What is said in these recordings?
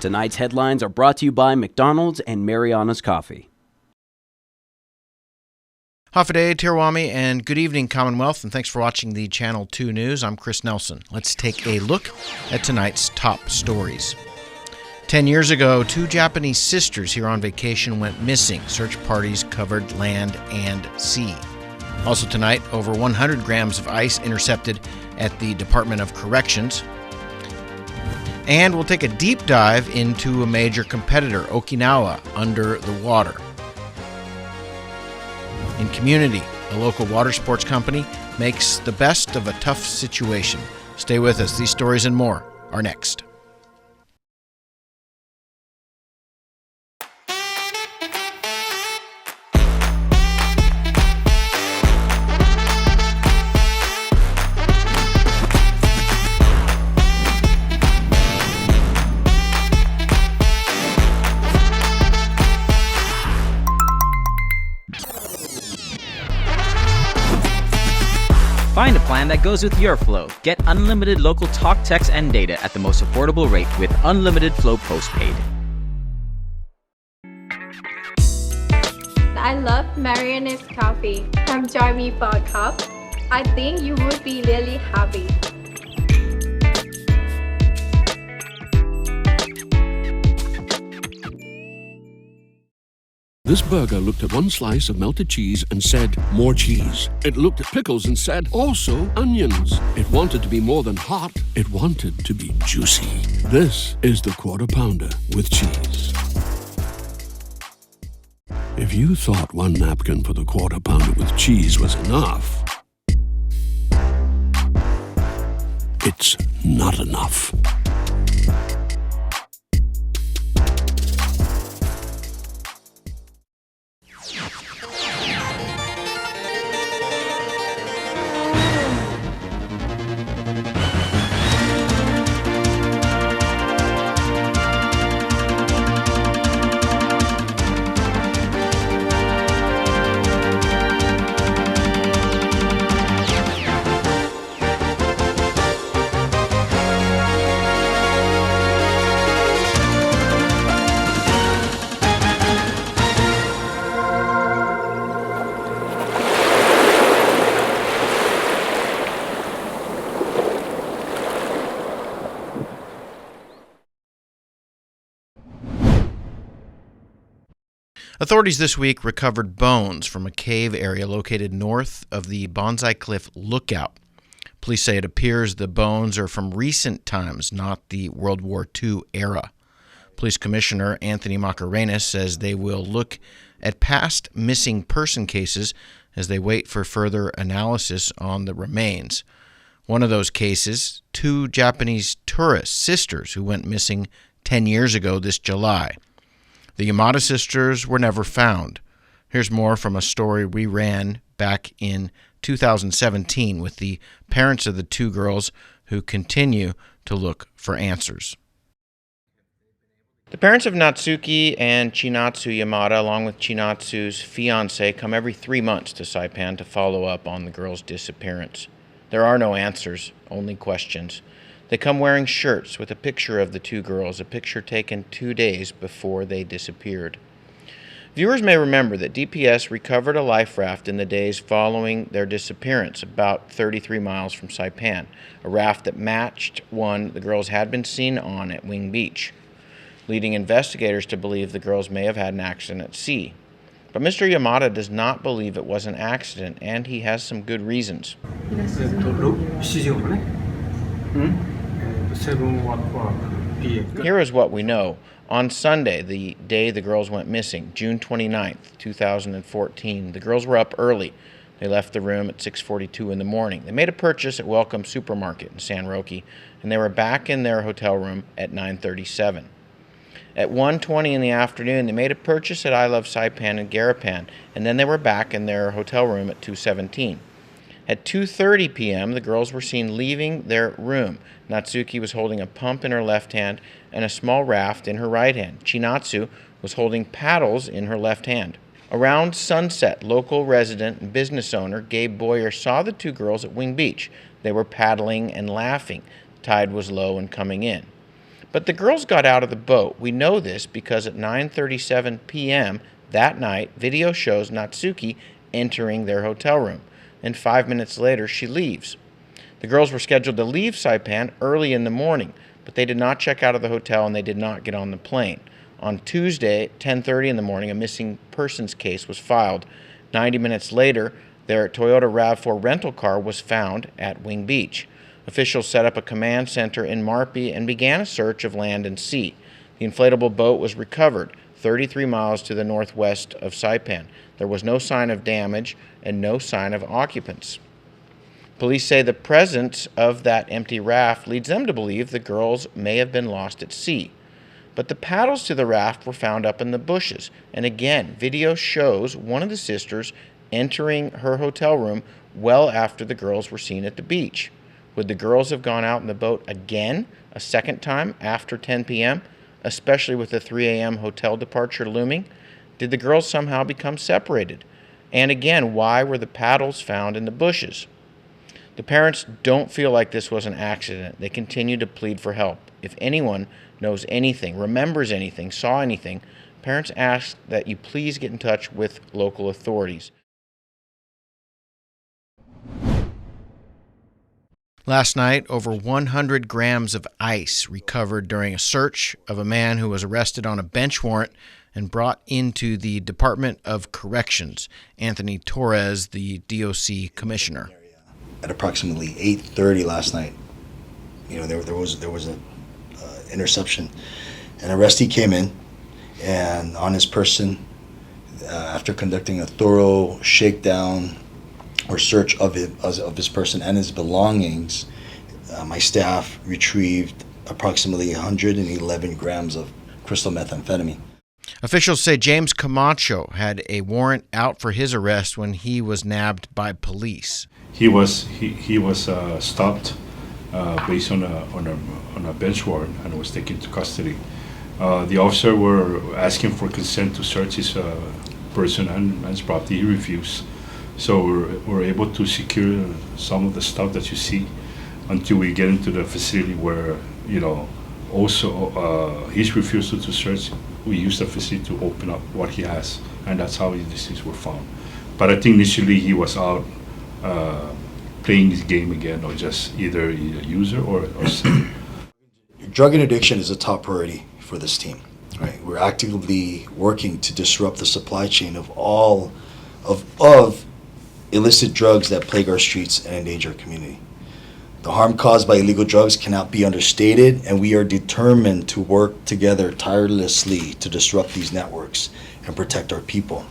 Tonight's headlines are brought to you by McDonald's and Mariana's Coffee. Hafaday, Tirwami, and good evening, Commonwealth, and thanks for watching the Channel 2 News. I'm Chris Nelson. Let's take a look at tonight's top stories. 10 years ago, 2 Japanese sisters here on vacation went missing. Search parties covered land and sea. Also tonight, over 100 grams of ice intercepted at the Department of Corrections. And we'll take a deep dive into a major competitor, Okinawa, under the water. In community, a local water sports company makes the best of a tough situation. Stay with us. These stories and more are next. Find a plan that goes with your flow. Get unlimited local talk, text, and data at the most affordable rate with Unlimited Flow Postpaid. I love Mariana's Coffee. Come join me for a cup. I think you would be really happy. This burger looked at one slice of melted cheese and said, more cheese. It looked at pickles and said, also onions. It wanted to be more than hot. It wanted to be juicy. This is the Quarter Pounder with cheese. If you thought one napkin for the Quarter Pounder with cheese was enough, it's not enough. Authorities this week recovered bones from a cave area located north of the Bonsai Cliff Lookout. Police say it appears the bones are from recent times, not the World War II era. Police Commissioner Anthony Macarenas says they will look at past missing person cases as they wait for further analysis on the remains. One of those cases, 2 Japanese tourist sisters who went missing 10 years ago this July. The Yamada sisters were never found. Here's more from a story we ran back in 2017 with the parents of the 2 girls who continue to look for answers. The parents of Natsuki and Chinatsu Yamada, along with Chinatsu's fiancé, come every 3 months to Saipan to follow up on the girls' disappearance. There are no answers, only questions. They come wearing shirts with a picture of the 2 girls, a picture taken 2 days before they disappeared. Viewers may remember that DPS recovered a life raft in the days following their disappearance, about 33 miles from Saipan, a raft that matched one the girls had been seen on at Wing Beach, leading investigators to believe the girls may have had an accident at sea. But Mr. Yamada does not believe it was an accident, and he has some good reasons. Here is what we know. On Sunday, the day the girls went missing, June 29th, 2014, the girls were up early. They left the room at 6:42 in the morning. They made a purchase at Welcome Supermarket in San Roque, and they were back in their hotel room at 9:37. At 1:20 in the afternoon, they made a purchase at I Love Saipan in Garapan, and then they were back in their hotel room at 2:17. At 2:30 p.m., the girls were seen leaving their room. Natsuki was holding a pump in her left hand and a small raft in her right hand. Chinatsu was holding paddles in her left hand. Around sunset, local resident and business owner Gabe Boyer saw the 2 girls at Wing Beach. They were paddling and laughing. The tide was low and coming in. But the girls got out of the boat. We know this because at 9:37 p.m. that night, video shows Natsuki entering their hotel room, and 5 minutes later she leaves. The girls were scheduled to leave Saipan early in the morning, but they did not check out of the hotel and they did not get on the plane. On Tuesday, 10:30 in the morning, a missing persons case was filed. 90 minutes later, their Toyota RAV4 rental car was found at Wing Beach. Officials set up a command center in Marpi and began a search of land and sea. The inflatable boat was recovered 33 miles to the northwest of Saipan. There was no sign of damage and no sign of occupants. Police say the presence of that empty raft leads them to believe the girls may have been lost at sea. But the paddles to the raft were found up in the bushes. And again, video shows one of the sisters entering her hotel room well after the girls were seen at the beach. Would the girls have gone out in the boat again, a second time, after 10 p.m., especially with the 3 a.m. hotel departure looming? Did the girls somehow become separated? And again, why were the paddles found in the bushes? The parents don't feel like this was an accident. They continue to plead for help. If anyone knows anything, remembers anything, saw anything, parents ask that you please get in touch with local authorities. Last night, over 100 grams of ice recovered during a search of a man who was arrested on a bench warrant and brought into the Department of Corrections. Anthony Torres, the DOC commissioner. At approximately 8:30 last night, there was an interception. An arrestee came in, and on his person, after conducting a thorough shakedown or search of his person and his belongings, my staff retrieved approximately 111 grams of crystal methamphetamine. Officials say James Camacho had a warrant out for his arrest when he was nabbed by police. He was stopped based on a bench warrant and was taken to custody. The officer were asking for consent to search his person and his property. He refused. So we're able to secure some of the stuff that you see until we get into the facility where, also his refusal to search, we use the facility to open up what he has, and that's how these things were found. But I think initially he was out playing this game again, or just either a user or seller. Drug interdiction is a top priority for this team. Right, we're actively working to disrupt the supply chain of all of illicit drugs that plague our streets and endanger our community. The harm caused by illegal drugs cannot be understated, and we are determined to work together tirelessly to disrupt these networks and protect our people.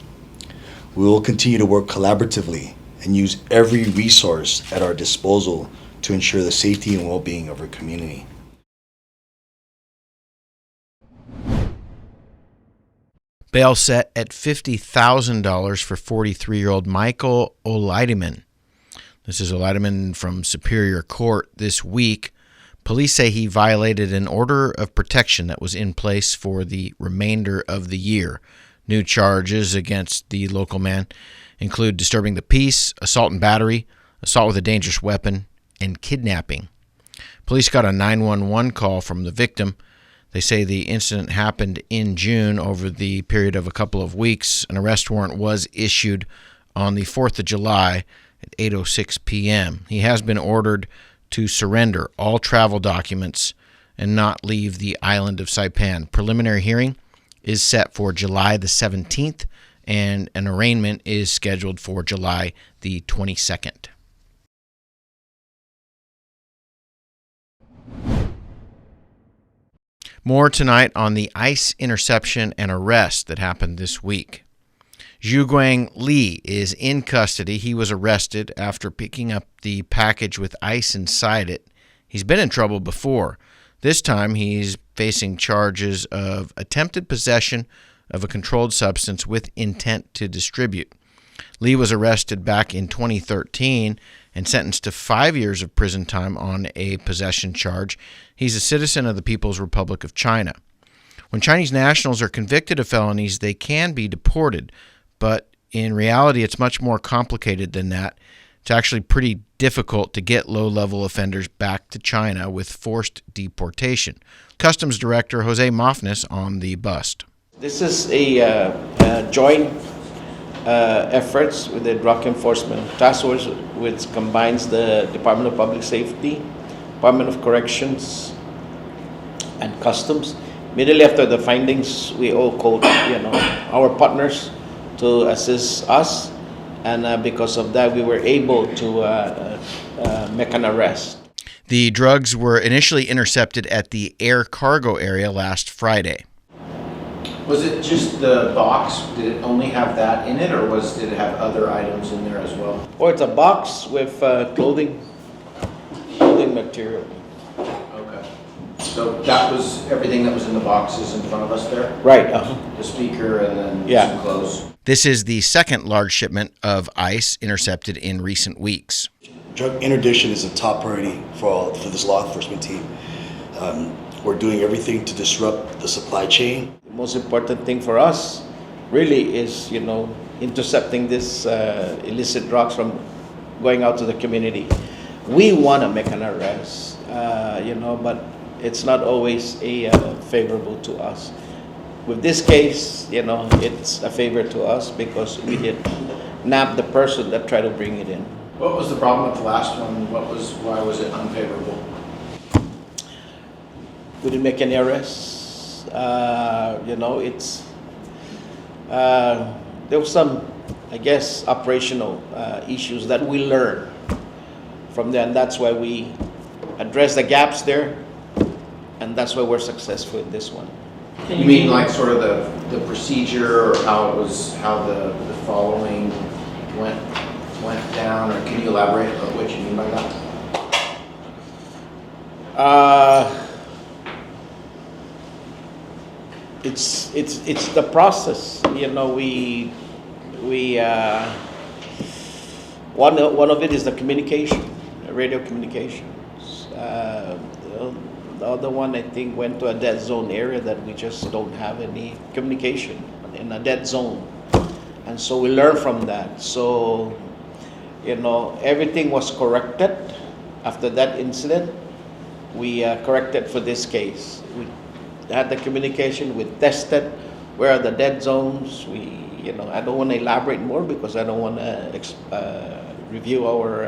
We will continue to work collaboratively and use every resource at our disposal to ensure the safety and well-being of our community. Bail set at $50,000 for 43-year-old Michael Olaideman. This is Olaideman from Superior Court this week. Police say he violated an order of protection that was in place for the remainder of the year. New charges against the local man include disturbing the peace, assault and battery, assault with a dangerous weapon, and kidnapping. Police got a 911 call from the victim. They say the incident happened in June over the period of a couple of weeks. An arrest warrant was issued on the 4th of July at 8:06 p.m. He has been ordered to surrender all travel documents and not leave the island of Saipan. Preliminary hearing is set for July the 17th, and an arraignment is scheduled for July the 22nd. More tonight on the ICE interception and arrest that happened this week. Zhuguang Li is in custody. He was arrested after picking up the package with ice inside it. He's been in trouble before. This time he's facing charges of attempted possession of a controlled substance with intent to distribute. Li was arrested back in 2013 and sentenced to 5 years of prison time on a possession charge. He's a citizen of the People's Republic of China. When Chinese nationals are convicted of felonies, they can be deported, but in reality it's much more complicated than that It's actually pretty difficult to get low-level offenders back to China with forced deportation. Customs Director Jose Mofnis on the bust. This is a joint efforts with the Drug Enforcement Task Force, which combines the Department of Public Safety, Department of Corrections, and Customs. Immediately after the findings, we all called, our partners to assist us, and because of that, we were able to make an arrest. The drugs were initially intercepted at the air cargo area last Friday. Was it just the box? Did it only have that in it, or did it have other items in there as well? Or it's a box with clothing material. Okay. So that was everything that was in the boxes in front of us there? Right. The speaker and then some clothes? This is the second large shipment of ice intercepted in recent weeks. Drug interdiction is a top priority for this law enforcement team. We're doing everything to disrupt the supply chain. The most important thing for us really is, intercepting this illicit drugs from going out to the community. We want to make an arrest, but it's not always favorable to us. With this case, it's a favor to us because we did nab the person that tried to bring it in. What was the problem with the last one? Why was it unfavorable? We didn't make any arrests. There was some, operational issues that we learned from there, and that's why we address the gaps there, and that's why we're successful in this one. You mean like sort of the procedure, or how the following went down, or can you elaborate on what you mean by that? It's the process. One of it is the communication, radio communications. The other one, I think, went to a dead zone area that we just don't have any communication in a dead zone. And so we learned from that. So, everything was corrected after that incident. We corrected for this case. We had the communication, we tested where are the dead zones. I don't want to elaborate more because I don't want to review our,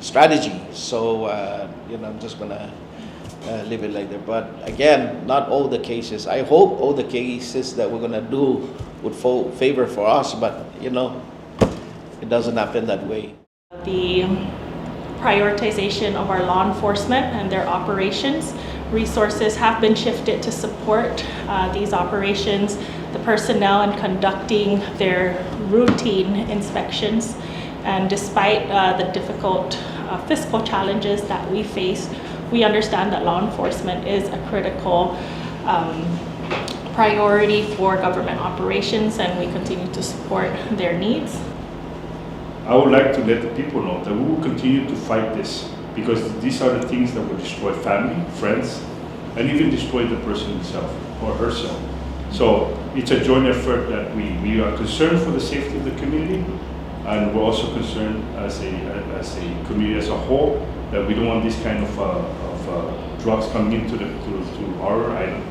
strategy. So, I'm just going to leave it like that. But again, not all the cases. I hope all the cases that we're going to do would fall favor for us, but, it doesn't happen that way. The prioritization of our law enforcement and their operations. Resources have been shifted to support these operations, the personnel in conducting their routine inspections. And despite the difficult fiscal challenges that we face, we understand that law enforcement is a critical priority for government operations, and we continue to support their needs. I would like to let the people know that we will continue to fight this, because these are the things that will destroy family, friends, and even destroy the person himself or herself. So it's a joint effort that we are concerned for the safety of the community, and we're also concerned as a community as a whole that we don't want this kind of drugs coming into to our island.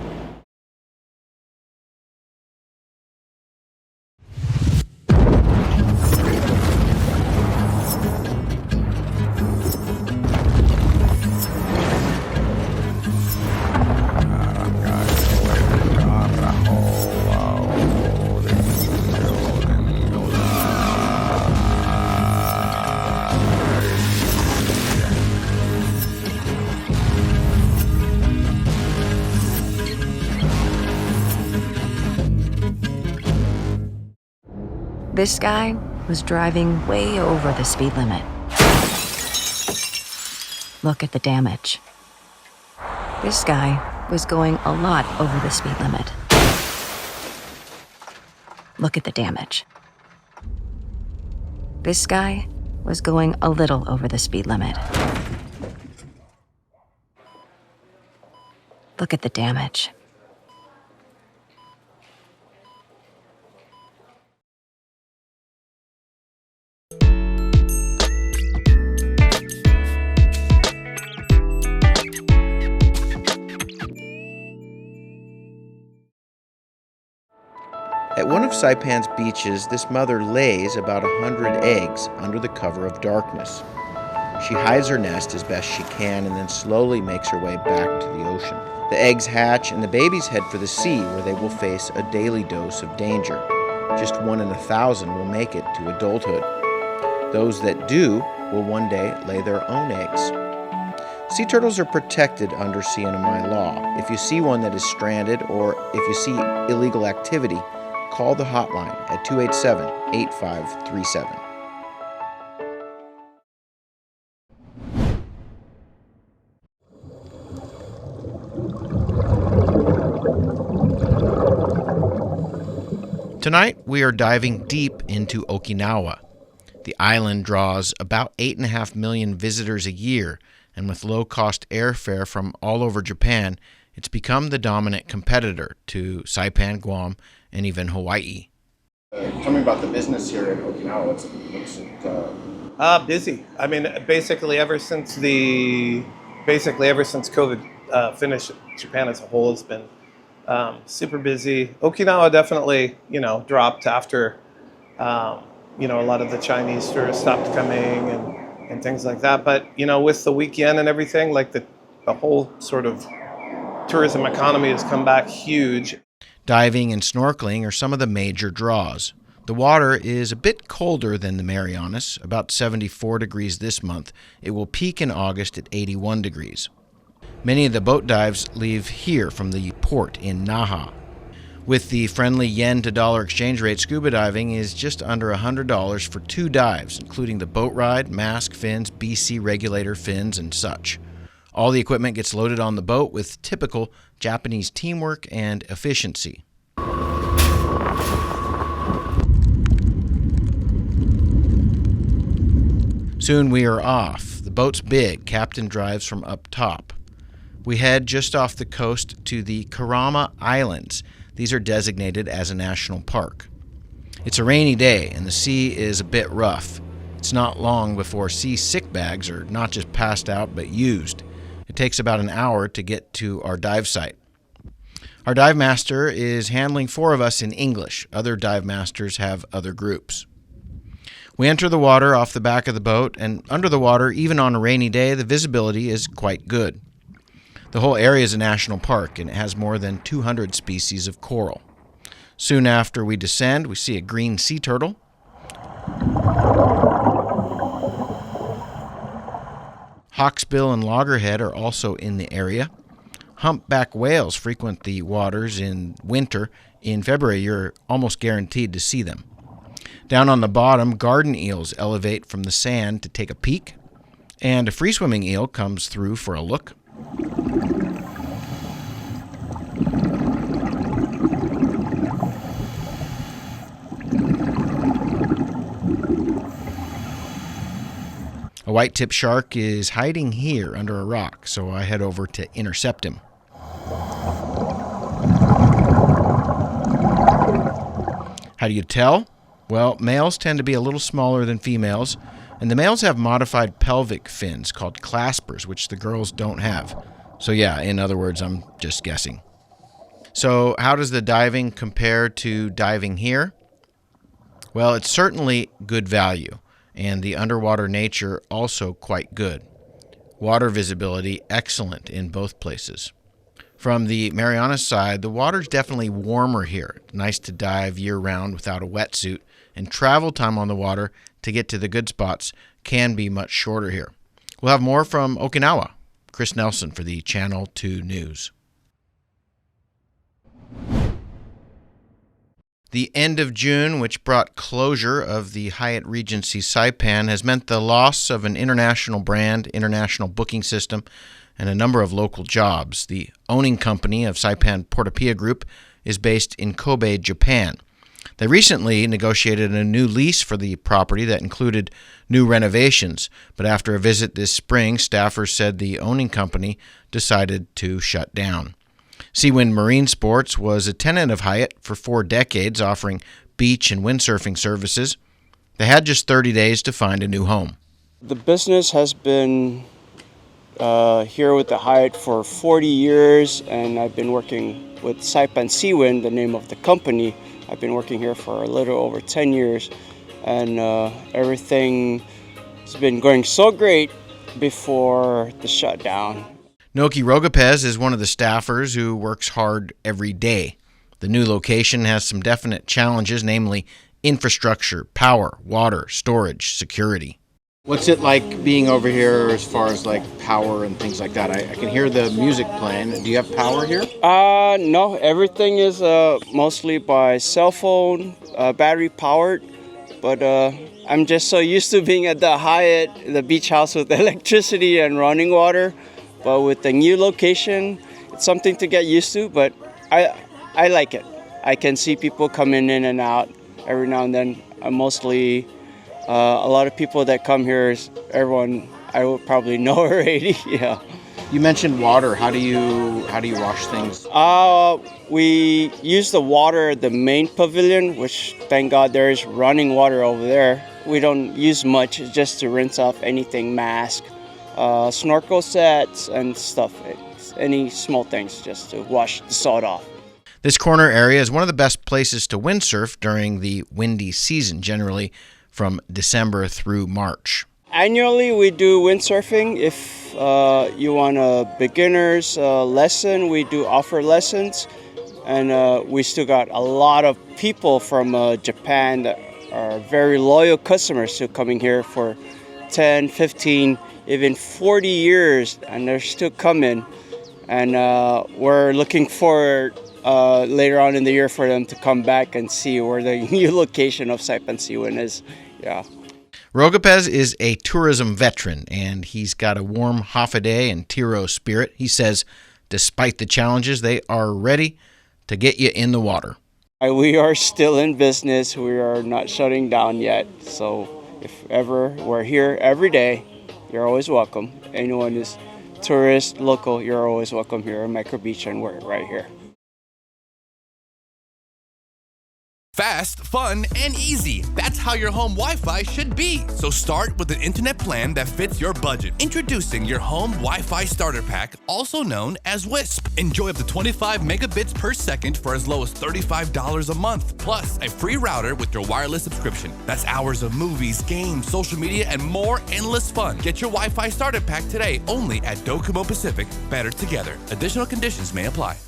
This guy was driving way over the speed limit. Look at the damage. This guy was going a lot over the speed limit. Look at the damage. This guy was going a little over the speed limit. Look at the damage. At one of Saipan's beaches, this mother lays about 100 eggs under the cover of darkness. She hides her nest as best she can and then slowly makes her way back to the ocean. The eggs hatch and the babies head for the sea, where they will face a daily dose of danger. Just 1 in 1,000 will make it to adulthood. Those that do will one day lay their own eggs. Sea turtles are protected under CNMI law. If you see one that is stranded or if you see illegal activity, call the hotline at 287-8537. Tonight, we are diving deep into Okinawa. The island draws about 8.5 million visitors a year, and with low-cost airfare from all over Japan, it's become the dominant competitor to Saipan, Guam, and even Hawaii. Tell me about the business here in Okinawa. What's it? Busy. I mean, basically ever since COVID finished, Japan as a whole has been super busy. Okinawa definitely, dropped after, a lot of the Chinese tourists stopped coming and things like that. But, with the weekend and everything, like the whole sort of tourism economy has come back huge. Diving and snorkeling are some of the major draws. The water is a bit colder than the Marianas, about 74 degrees this month. It will peak in August at 81 degrees. Many of the boat dives leave here from the port in Naha. With the friendly yen to dollar exchange rate, scuba diving is just under $100 for 2 dives, including the boat ride, mask, fins, BC regulator fins, and such. All the equipment gets loaded on the boat with typical Japanese teamwork and efficiency. Soon we are off. The boat's big. Captain drives from up top. We head just off the coast to the Karama Islands. These are designated as a national park. It's a rainy day and the sea is a bit rough. It's not long before sea sick bags are not just passed out but used. It takes about an hour to get to our dive site. Our dive master is handling 4 of us in English. Other dive masters have other groups. We enter the water off the back of the boat, and under the water, even on a rainy day, the visibility is quite good. The whole area is a national park, and it has more than 200 species of coral. Soon after we descend, we see a green sea turtle, hawksbill and loggerhead are also in the area. Humpback whales frequent the waters in winter. In February, you're almost guaranteed to see them. Down on the bottom, garden eels elevate from the sand to take a peek, and a free-swimming eel comes through for a look. A white-tipped shark is hiding here under a rock, so I head over to intercept him. How do you tell? Well, males tend to be a little smaller than females, and the males have modified pelvic fins called claspers, which the girls don't have. So yeah, in other words, I'm just guessing. So how does the diving compare to diving here? Well, it's certainly good value, and the underwater nature also quite good. Water visibility excellent in both places. From the Marianas side, the water's definitely warmer here. Nice to dive year-round without a wetsuit, and travel time on the water to get to the good spots can be much shorter here. We'll have more from Okinawa. Chris Nelson for the Channel 2 News. The end of June, which brought closure of the Hyatt Regency Saipan, has meant the loss of an international brand, international booking system, and a number of local jobs. The owning company of Saipan Portapia Group is based in Kobe, Japan. They recently negotiated a new lease for the property that included new renovations, but after a visit this spring, staffers said the owning company decided to shut down. Seawind Marine Sports was a tenant of Hyatt for 4 decades, offering beach and windsurfing services. They had just 30 days to find a new home. The business has been here with the Hyatt for 40 years, and I've been working with Saipan Seawind, the name of the company, I've been working here for a little over 10 years, and everything has been going so great before the shutdown. Noki Rogapez is one of the staffers who works hard every day. The new location has some definite challenges, namely infrastructure, power, water, storage, security. What's it like being over here as far as like power and things like that? I can hear the music playing. Do you have power here? No, everything is mostly by cell phone, battery powered, but I'm just so used to being at the Hyatt, the beach house with electricity and running water. But with the new location, it's something to get used to, but I like it. I can see people coming in and out every now and then. I'm mostly a lot of people that come here is everyone I would probably know already. Yeah. You mentioned water. How do you wash things? We use the water at the main pavilion, which thank God there is running water over there. We don't use much, just to rinse off anything, mask, snorkel sets and stuff. Any small things just to wash the salt off. This corner area is one of the best places to windsurf during the windy season, generally from December through March. Annually, we do windsurfing. If you want a beginner's lesson, we do offer lessons. And we still got a lot of people from Japan that are very loyal customers who are coming here for 10, 15, even 40 years, and they're still coming. And we're looking forward later on in the year for them to come back and see where the new location of Saipan Siwan is. Yeah. Rogapez is a tourism veteran, and he's got a warm Hafaday and Tiro spirit. He says, despite the challenges, they are ready to get you in the water. We are still in business. We are not shutting down yet. So if ever we're here every day, you're always welcome. Anyone is tourist, local, you're always welcome here at Micro Beach, and we're right here. Fast, fun, and easy. That's how your home Wi-Fi should be. So start with an internet plan that fits your budget. Introducing your home Wi-Fi starter pack, also known as WISP. Enjoy up to 25 megabits per second for as low as $35 a month, plus a free router with your wireless subscription. That's hours of movies, games, social media, and more endless fun. Get your Wi-Fi starter pack today only at Docomo Pacific. Better together. Additional conditions may apply.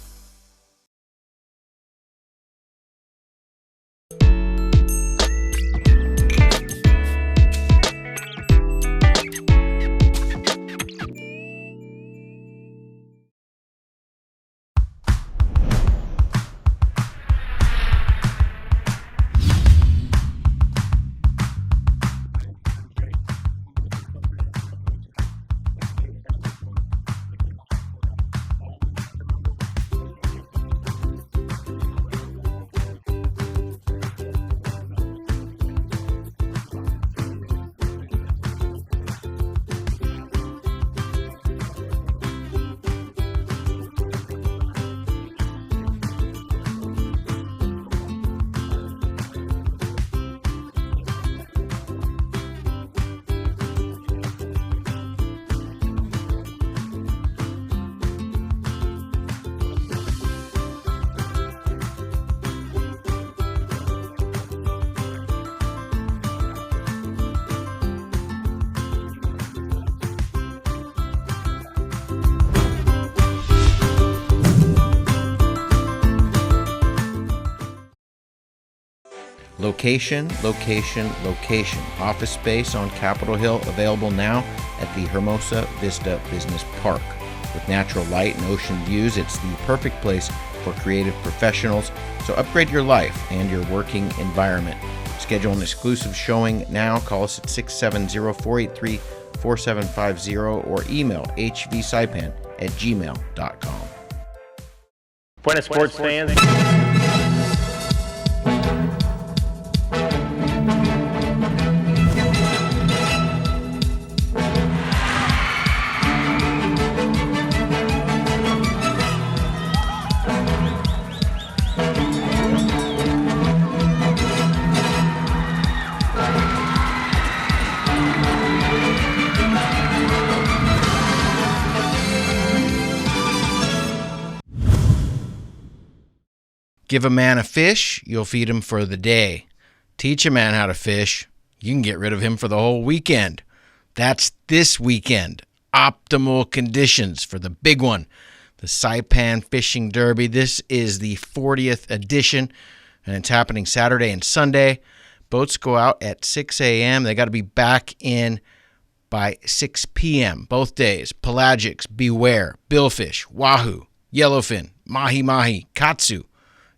Location, location, location. Office space on Capitol Hill available now at the Hermosa Vista Business Park. With natural light and ocean views, it's the perfect place for creative professionals. So upgrade your life and your working environment. Schedule an exclusive showing now. Call us at 670-483-4750 or email hvsaipan@gmail.com. Buenas sports fans. Give a man a fish, you'll feed him for the day. Teach a man how to fish, you can get rid of him for the whole weekend. That's this weekend. Optimal conditions for the big one, the Saipan Fishing Derby. This is the 40th edition, and it's happening Saturday and Sunday. Boats go out at 6 a.m. They got to be back in by 6 p.m. both days. Pelagics, beware, billfish, wahoo, yellowfin, mahi-mahi, katsu.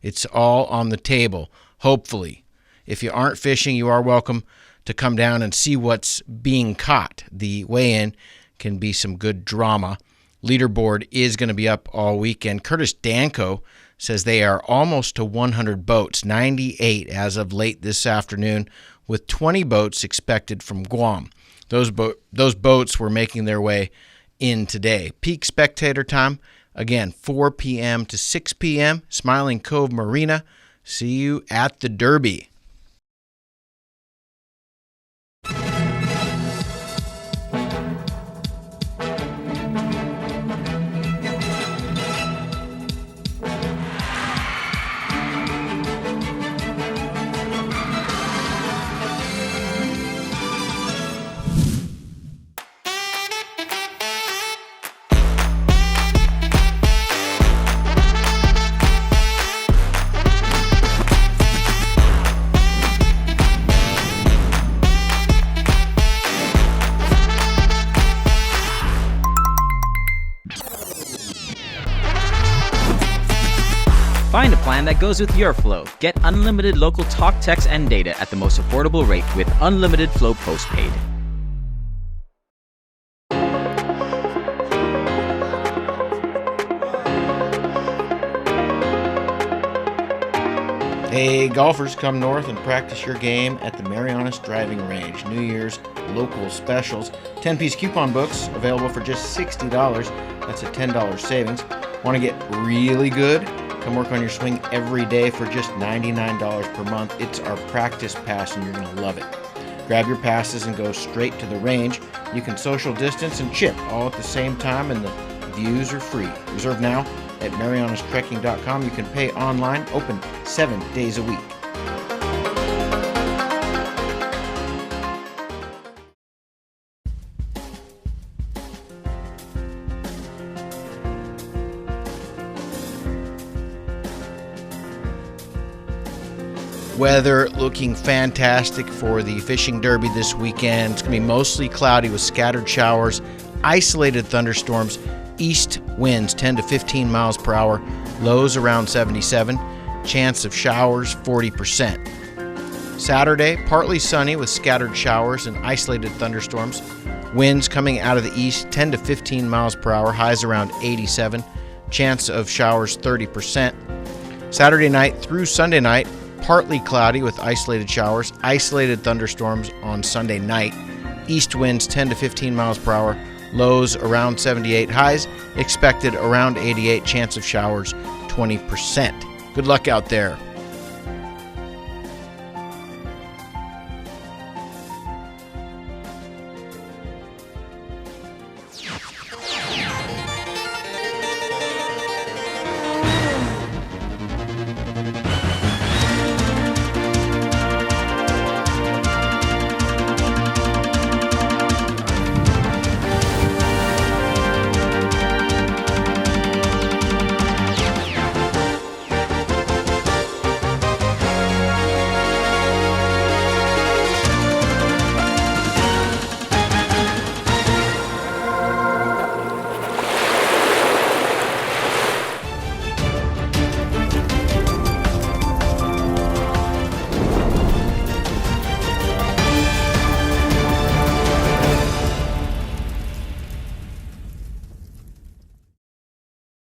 It's all on the table, hopefully. If you aren't fishing, you are welcome to come down and see what's being caught. The weigh-in can be some good drama. Leaderboard is going to be up all weekend. Curtis Danko says they are almost to 100 boats, 98 as of late this afternoon, with 20 boats expected from Guam. Those boats were making their way in today. Peak spectator time, again, 4 p.m. to 6 p.m., Smiling Cove Marina. See you at the Derby. Find a plan that goes with your flow. Get unlimited local talk, text, and data at the most affordable rate with Unlimited Flow Postpaid. Hey, golfers, come north and practice your game at the Marianas Driving Range. New Year's local specials. 10-piece coupon books available for just $60. That's a $10 savings. Want to get really good? Come work on your swing every day for just $99 per month. It's our practice pass, and you're going to love it. Grab your passes and go straight to the range. You can social distance and chip all at the same time, and the views are free. Reserve now at marianastrekking.com. You can pay online, open 7 days a week. Weather looking fantastic for the fishing derby this weekend. It's going to be mostly cloudy with scattered showers, isolated thunderstorms, east winds 10 to 15 miles per hour, lows around 77, chance of showers 40%. Saturday, partly sunny with scattered showers and isolated thunderstorms. Winds coming out of the east 10 to 15 miles per hour, highs around 87, chance of showers 30%. Saturday night through Sunday night, partly cloudy with isolated showers, isolated thunderstorms on Sunday night. East winds 10 to 15 miles per hour, lows around 78, highs expected around 88, chance of showers 20%. Good luck out there.